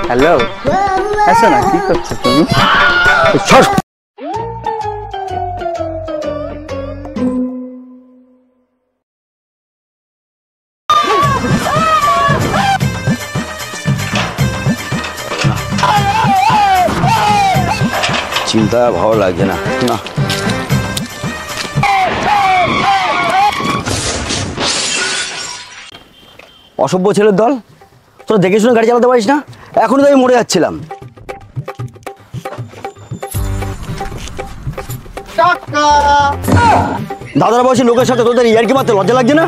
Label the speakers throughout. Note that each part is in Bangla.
Speaker 1: হ্যালো, আচ্ছা না কি করছো তুমি?
Speaker 2: চিন্তা ভালো লাগছে না। না অসভ্য ছেলের দল, তোরা দেখে শুনে গাড়ি চালাতে পারিস না? এখনই তো আমি মরে যাচ্ছিলাম। দাদার বয়সী লোকের সাথে তোদের ইয়ার্কি মারতে লজ্জা লাগছে না?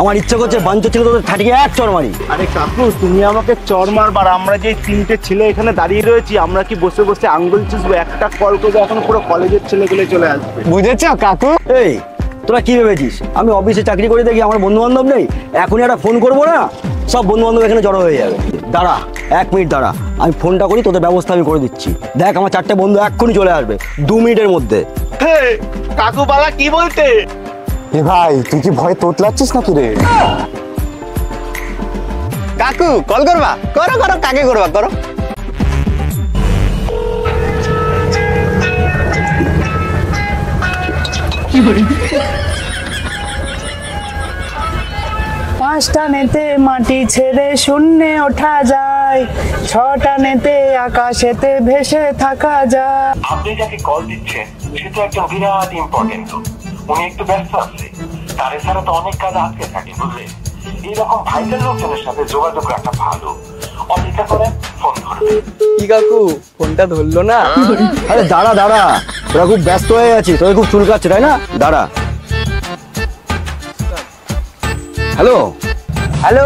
Speaker 2: আমার ইচ্ছা করছে বাঞ্চো ছিল তোদের ঠাটিয়ে এক চড় মারি।
Speaker 1: আরে কাকু, তুমি আমাকে চড় মারবার, আমরা যে তিনটে ছেলে এখানে দাঁড়িয়ে রয়েছি, আমরা কি বসে বসে আঙ্গুল চুষবো? একটা কল করে এখন পুরো কলেজের ছেলেগুলো চলে আসবে, বুঝেছো কাকু?
Speaker 2: এই তোরা কি ভেবেছিস আমি অফিসে চাকরি করে দেখি আমার বন্ধু বান্ধব নেই? এখনই একটা ফোন করবো না, সব বন্ধু বান্ধব এখানে জড়ো হয়ে যাবে। দাঁড়া 1 মিনিট দাঁড়া, আমি ফোনটা করি, তোদের ব্যবস্থা আমি করে দিচ্ছি। দেখ আমার 4টে বন্ধু এক্ষুনি চলে আসবে 2 মিনিটের মধ্যে।
Speaker 1: কাকু বালা কি বলতে?
Speaker 3: এ ভাই, তুই কি ভয় তোতলাচ্ছিস নাকি রে?
Speaker 1: কাকু কল করবা? করো করো, কাকে করবা করো।
Speaker 4: পাঁচটা নেতে মাটি ছেড়ে শূন্যে ওঠা যায়, 6টা নেতে আকাশেতে ভেসে থাকা যায়।
Speaker 5: আপনি যাকে কল দিচ্ছেন সে তো একটা বিরাট ইম্পর্টেন্ট লোক, উনি একটু ব্যস্ত আছে, তার এছাড়া তো অনেক কাজ আটকে থাকে, বুঝলেন? এইরকম ভাইটাল লোকজনের সাথে যোগাযোগ রাখা ভালো। অপেক্ষা করেন, ফোন ধরবে।
Speaker 1: কি কাকু, ফোনটা ধরলো না?
Speaker 2: আরে দাঁড়া দাঁড়া, তোরা খুব ব্যস্ত হয়ে আছিস, তোদের খুব চুলকাচ্ছে তাই না? দাঁড়া। হ্যালো
Speaker 4: হ্যালো,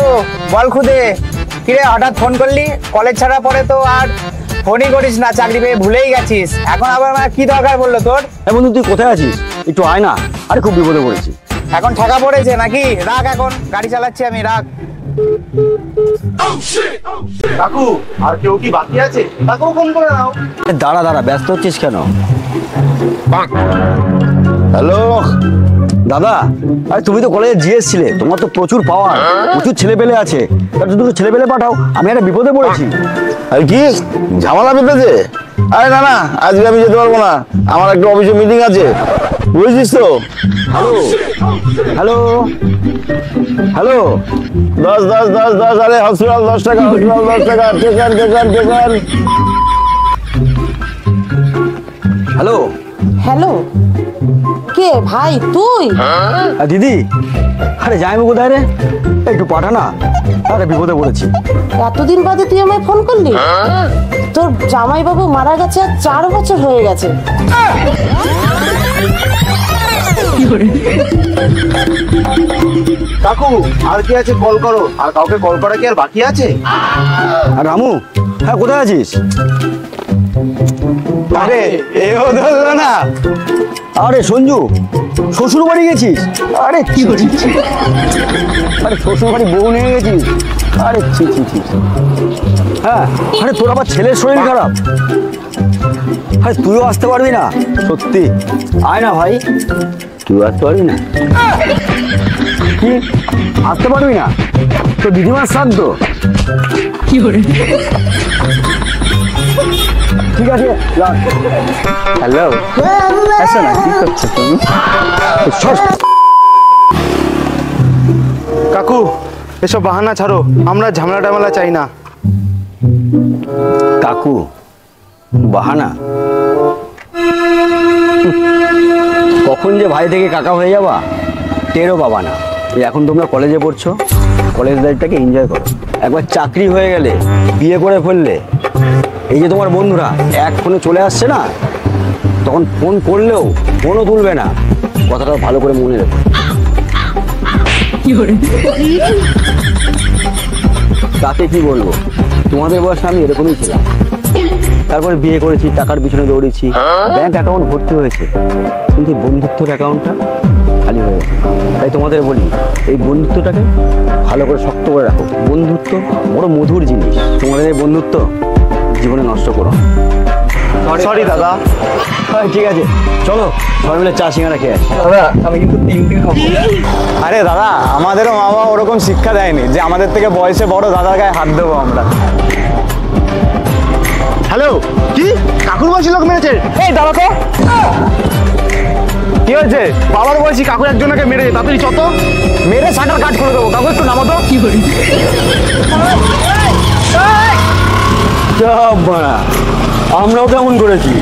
Speaker 4: বল খুদে, কিরে হঠাৎ ফোন করলি? কলেজ ছাড়া পরে তো আর ফোনই করিস না, চাকরি পেয়ে ভুলেই গেছিস। এখন আবার আমার কি দরকার বললো তোর?
Speaker 2: হ্যাঁ বন্ধু, তুই কোথায় আছিস? একটু আয় না। আরে খুব বিপদে পড়েছি।
Speaker 4: এখন ঠেকা পড়েছে নাকি? রাখ, এখন গাড়ি চালাচ্ছি আমি, রাখ।
Speaker 1: কাকু আর কেউ কি বাকি আছে? কাকু ফোন করে নাও।
Speaker 2: দাঁড়া দাঁড়া, ব্যস্ত হচ্ছিস কেন? হ্যালো দাদা, আরে তুমি তো কলেজে জিএস ছিলে, তোমার তো প্রচুর পাওয়ার, প্রচুর ছেলে পেলে আছে, দুটো ছেলে পেলে পাঠাও, আমি একটা বিপদে পড়েছি।
Speaker 3: আর কি ঝামেলা পেতেছে? আরে না না, আজকে আমি যেতে পারবো না, আমার একটা অফিসে মিটিং আছে, বুঝেছিস তো?
Speaker 2: হ্যালো হ্যালো হ্যালো
Speaker 3: 10 10 10 10, আরে হসপিটাল 10 টাকা, হসপিটাল 10 টাকা, টেকান টেকান টেকান।
Speaker 2: হ্যালো
Speaker 6: হ্যালো, কে ভাই তুই?
Speaker 2: দিদি, আরে জামাইবাবু কোথায় রে? একটু পাঠা না, আরে বিপদে পড়েছি।
Speaker 6: এতদিন বাদে তুই আমায় ফোন করলি? তোর জামাইবাবু মারা গেছে আর 4 বছর হয়ে গেছে।
Speaker 1: কাকু আর কি আছে কল করো, আর কাউকে কল করা কি আর বাকি আছে?
Speaker 2: আর রামু, হ্যাঁ কোথায় আছিস?
Speaker 1: আরে এও ধরলো না।
Speaker 2: আরে সঞ্জু, শ্বশুর বাড়ি গেছিস? আরে কি বলছিস? আরে শ্বশুর বাড়ি বউ নিয়ে গেছিস? আরে ছি ছি ছি। হ্যাঁ, আরে তোর আবার ছেলের শরীর খারাপ, আরে তুইও আসতে পারবি না? সত্যি আয় না ভাই, তুই আসতে পারবি না? কি আসতে পারবি না? তো দিদিমার শ্রাদ্ধ। ঠিক আছে।
Speaker 1: হ্যালো, আচ্ছা না কি করছো তুমি? কাকু এসব বাহানা ছাড়ো, আমরা ঝামেলা টামেলা চাই না।
Speaker 2: কাকু বাহানা? কখন যে ভাই থেকে কাকা হয়ে যাবা টেরও পাবা না। এখন তোমরা কলেজে পড়ছো, কলেজ লাইফটাকে এনজয় করো। একবার চাকরি হয়ে গেলে, বিয়ে করে ফেললে, এই যে তোমার বন্ধুরা এক ফোনে চলে আসছে না, তখন ফোন করলেও ফোনও তুলবে না, কথাটা ভালো করে মনে রেখো। তাতে কি বলবো, তোমাদের বয়সে আমি এরকমই ছিলাম। তারপরে বিয়ে করেছি, টাকার পিছনে দৌড়েছি, ব্যাংক অ্যাকাউন্ট ভর্তি হয়েছে, কিন্তু বন্ধুত্বের অ্যাকাউন্টটা খালি হয়ে গেছে। তাই তোমাদের বলি, এই বন্ধুত্বটাকে ভালো করে শক্ত করে রাখো। বন্ধুত্ব বড় মধুর জিনিস, তোমাদের এই বন্ধুত্ব জীবনে নষ্ট করো।
Speaker 1: সরি দাদা।
Speaker 2: ঠিক আছে চলো সবাই মিলে চা সিঙ্গারা খেয়ে আসি।
Speaker 4: দাদা আমি কিন্তু 3 খাবো।
Speaker 1: আরে দাদা, আমাদেরও মা বাবা ওরকম শিক্ষা দেয়নি যে আমাদের থেকে বয়সে বড় দাদার গায়ে হাত দেবো আমরা। হ্যালো, কি কাকুর বয়সী লোক মেরেছে? এই দাদা তো কি হয়েছে? বাবার বয়সী কাকুর একজনকে মেরেছে, তাড়াতাড়ি চত মেরে শাটার কাট করে দেবো। কাকু একটু নামো তো। কি করি?
Speaker 2: আমরাও কেমন করেছি?